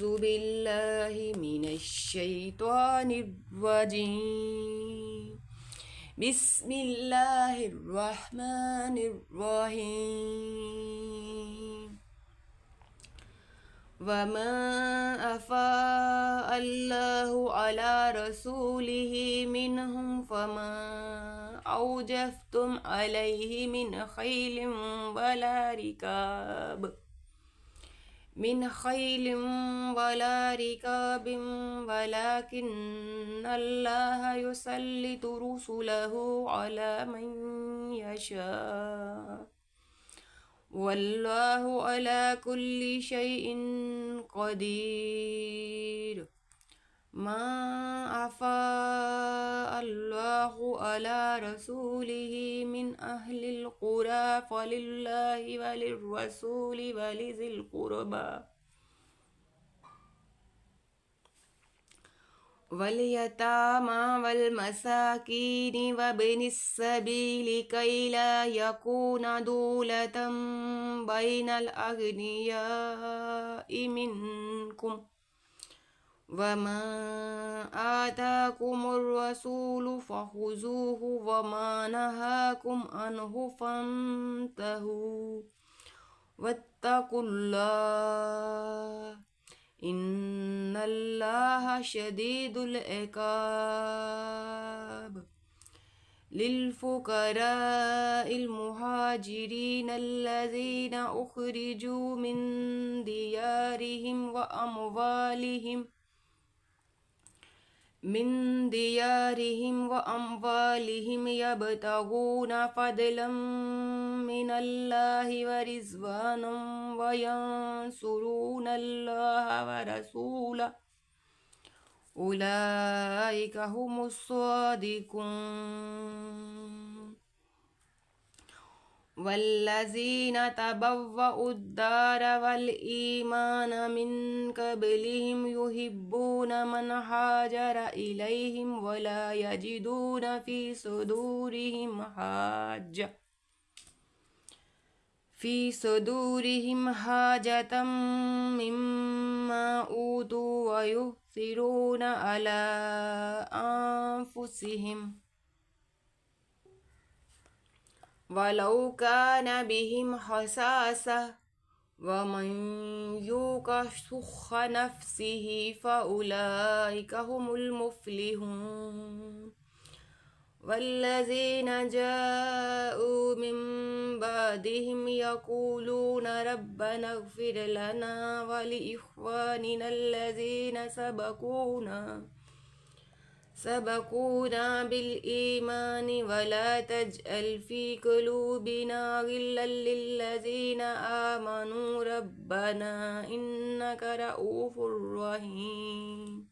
أعوذ بالله من الشيطان الرجيم. بسم الله الرحمن الرحيم. وما أفاء الله على رسوله منهم فما أوجفتم عليه من خيل ولا ركاب ولكن الله يسلط رسله على من يشاء والله على كل شيء قدير. ما أفاء الله على رسوله من أهل القرى فلله وللرسول ولذي القربى واليتامى والمساكين وابن السبيل كي لا يكون دولة بين الأغنياء منكم وما آتاكم الرسول فخذوه وما نهاكم عنه فانتهوا واتقوا الله إن الله شديد العقاب. للفقراء المهاجرين الذين أخرجوا من ديارهم وأموالهم يبتغون فضلا من الله ورضوانا وينصرون الله ورسوله أولئك هم الصادقون. والذين تبوأوا الدار والإيمان من قبلهم يحبون من هاجر إليهم ولا يجدون في صدورهم حاجة مما أوتوا ويؤثرون على أنفسهم ولو كان بهم خصاصة ومن يوق شح نفسه فأولئك هم المفلحون. والذين جاءوا من بعدهم يقولون ربنا اغفر لنا ولإخواننا الذين سبقونا بالإيمان ولا تجعل في قلوبنا غلا للذين آمنوا ربنا إنك رؤوف رحيم.